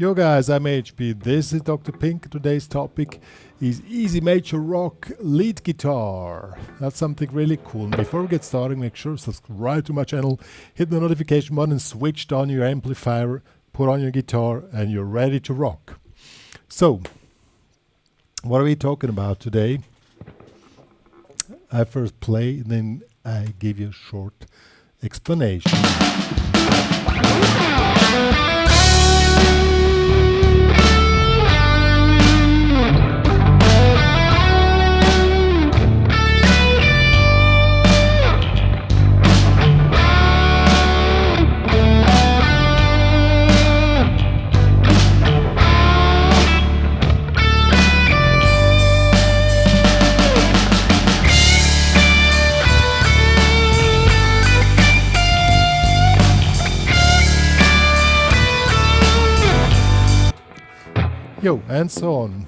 Yo guys, I'm HP. This is Dr. Pink. Today's topic is easy major rock lead guitar. That's something really cool. And before we get started, make sure to subscribe to my channel, hit the notification button, switch on your amplifier, put on your guitar, and you're ready to rock. So, what are we talking about today? I first play, then I give you a short explanation. Yo, and so on.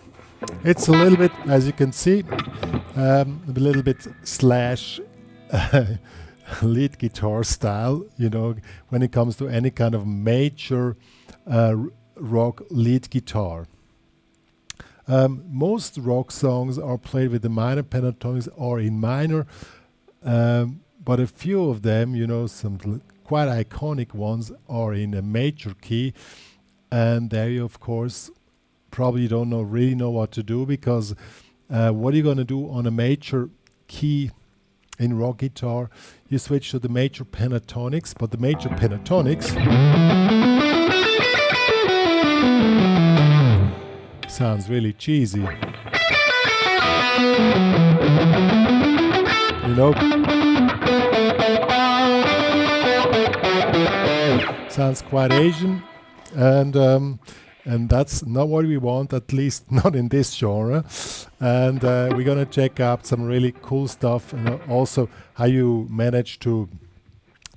It's a little bit, as you can see, a little bit slash lead guitar style, you know, when it comes to any kind of major rock lead guitar. Most rock songs are played with the minor pentatonics or in minor, but a few of them, you know, some quite iconic ones are in a major key, and there you, of course, probably don't really know what to do, because what are you going to do on a major key in rock guitar? You switch to the major pentatonics, but the major pentatonics sounds really cheesy. You know? Sounds quite Asian, and that's not what we want, at least not in this genre. And we're gonna check out some really cool stuff, and also how you manage to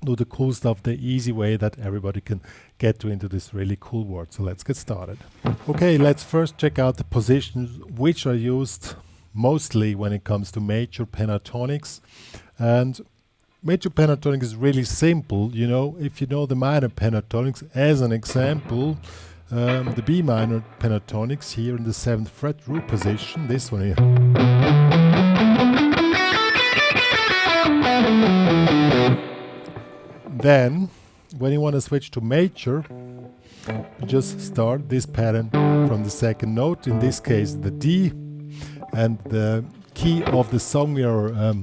do the cool stuff the easy way that everybody can get into this really cool world. So let's get started. Okay, let's first check out the positions which are used mostly when it comes to major pentatonics. And major pentatonic is really simple, you know. If you know the minor pentatonics, as an example, the B minor pentatonics here in the 7th fret root position, this one here. Then, when you want to switch to major, you just start this pattern from the second note, in this case the D, and the key of the song we are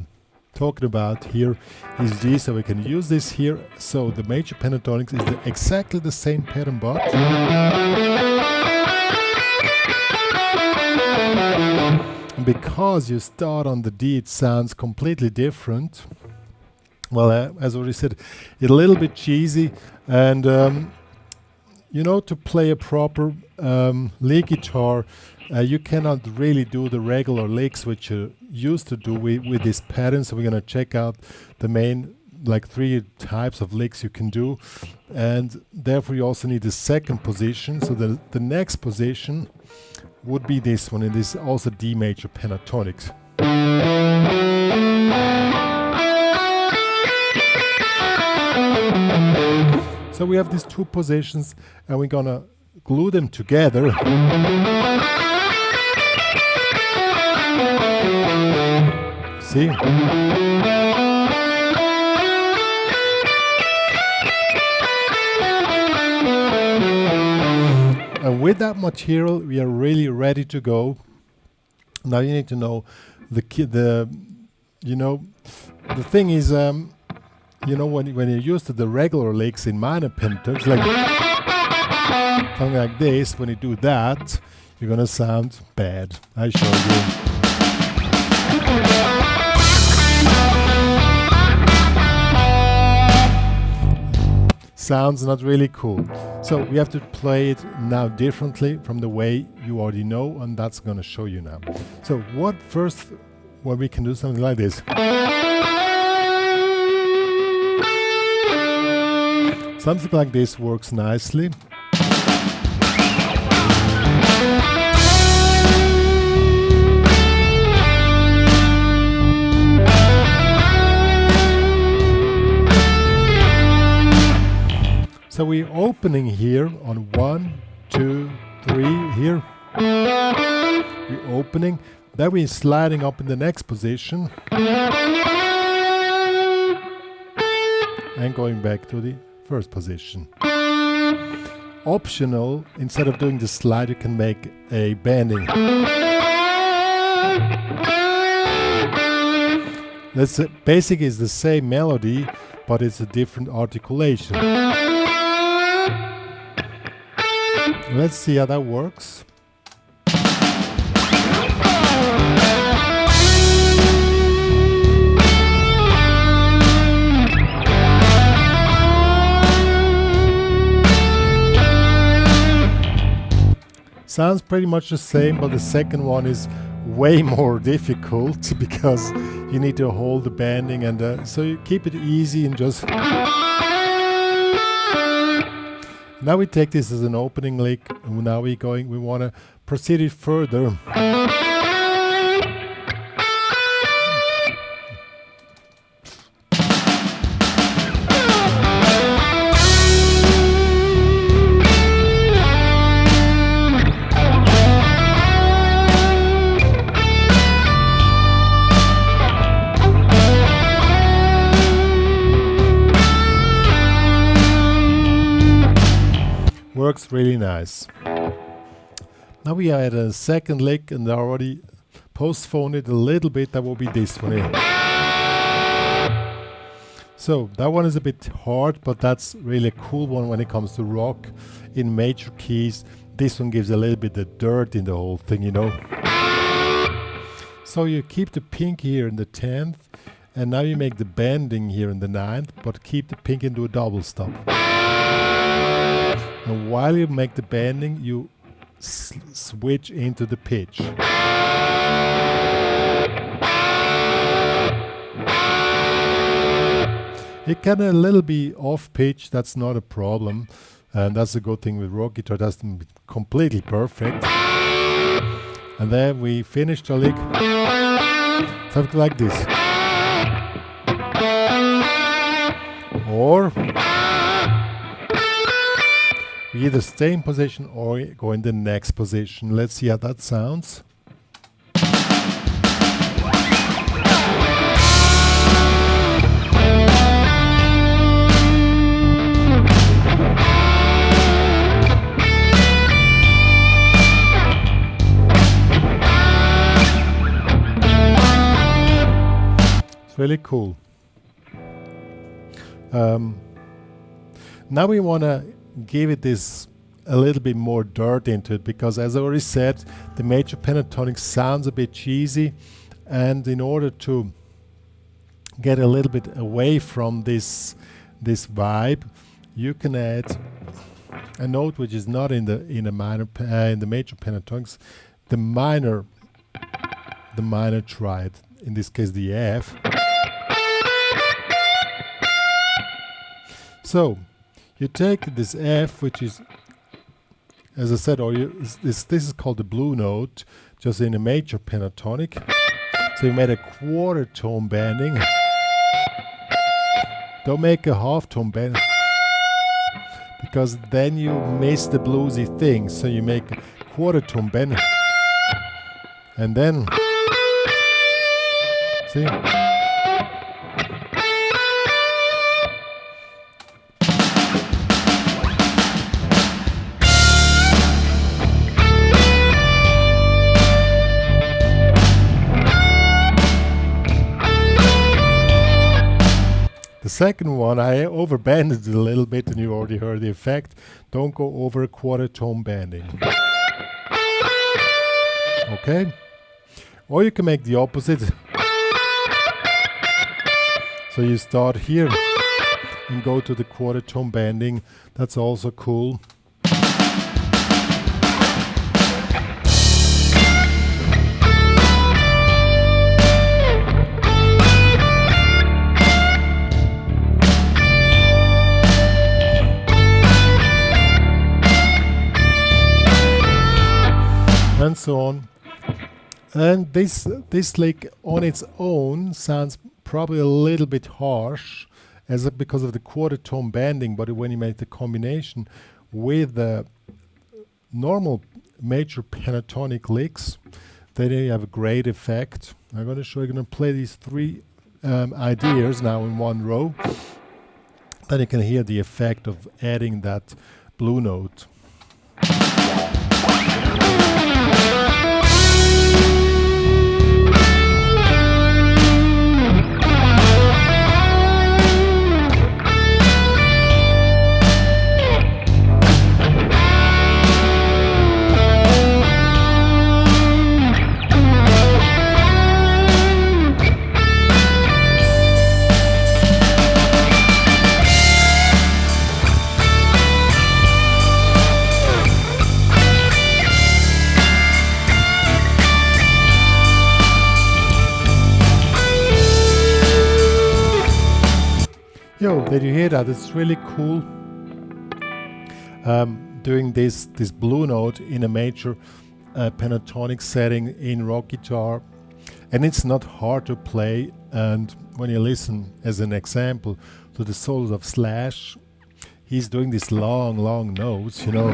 talking about here is G, so we can use this here. So the major pentatonics is exactly the same pattern, but because you start on the D, it sounds completely different. Well, as already said, it's a little bit cheesy, and you know, to play a proper lead guitar, you cannot really do the regular licks which you used to do with this pattern. So we're going to check out the main, like, 3 types of licks you can do, and therefore you also need a second position. So the next position would be this one, and this is also D major pentatonics. So we have these 2 positions, and we're gonna glue them together. See? And with that material, we are really ready to go. Now you need to know you know, the thing is, you know, when you're used to the regular licks in minor pentatonics, like something like this, when you do that, you're gonna sound bad. I show you. Sounds not really cool. So we have to play it now differently from the way you already know, and that's gonna show you now. So what we can do something like this. Something like this works nicely. So we're opening here on 1, 2, 3 here. We're opening, then we're sliding up in the next position and going back to the first position. Optional, instead of doing the slide, you can make a bending. That's basic is the same melody, but it's a different articulation. Let's see how that works. Sounds pretty much the same, but the second one is way more difficult because you need to hold the bending, and so you keep it easy and just... Now we take this as an opening lick, and now we want to proceed it further. Works really nice. Now we are at a second lick, and I already postponed it a little bit. That will be this one here. So that one is a bit hard, but that's really a cool one when it comes to rock in major keys. This one gives a little bit of dirt in the whole thing, you know. So you keep the pink here in the 10th, and now you make the bending here in the 9th, but keep the pink into a double stop. And while you make the bending, you switch into the pitch. It can a little be off pitch, that's not a problem. And that's a good thing with rock guitar, that's completely perfect. And then we finish the lick, something like this. Or we either stay in position or go in the next position. Let's see how that sounds. It's really cool. Now we want to give it this a little bit more dirt into it, because as I already said, the major pentatonic sounds a bit cheesy, and in order to get a little bit away from this vibe, you can add a note which is not in the major pentatonics, the minor triad, in this case the F. So you take this F, which is, as I said, this is called the blue note, just in a major pentatonic. So you made a quarter tone bending. Don't make a half tone bend, because then you miss the bluesy thing. So you make a quarter tone bend, and then see. The second one, I overbanded it a little bit, and you already heard the effect. Don't go over a quarter tone bending. Okay? Or you can make the opposite. So you start here and go to the quarter tone bending. That's also cool. And so on. And this lick on its own sounds probably a little bit harsh because of the quarter tone bending, but when you make the combination with the normal major pentatonic licks, then you have a great effect. I'm going to show you, going to play these three ideas now in one row. Then you can hear the effect of adding that blue note. Yo, did you hear that? It's really cool doing this blue note in a major pentatonic setting in rock guitar, and it's not hard to play. And when you listen, as an example, to the solos of Slash, he's doing these long notes, you know.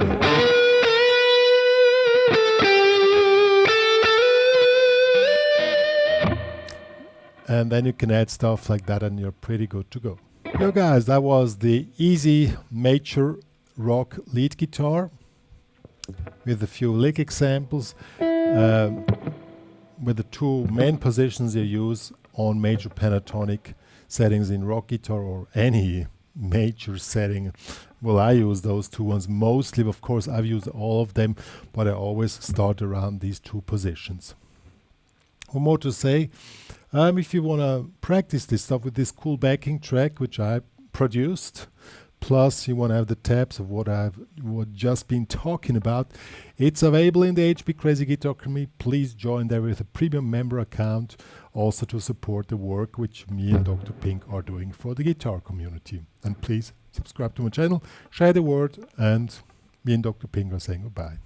And then you can add stuff like that and you're pretty good to go. Yo guys, that was the easy major rock lead guitar with a few lick examples with the two main positions you use on major pentatonic settings in rock guitar or any major setting. Well, I use those two ones mostly. Of course, I've used all of them, but I always start around these two positions. One more to say. If you want to practice this stuff with this cool backing track, which I produced, plus you want to have the tabs of what I've just been talking about, it's available in the HPCrazy Guitar Community. Please join there with a premium member account, also to support the work which me and Dr. Pink are doing for the guitar community. And please subscribe to my channel, share the word, and me and Dr. Pink are saying goodbye.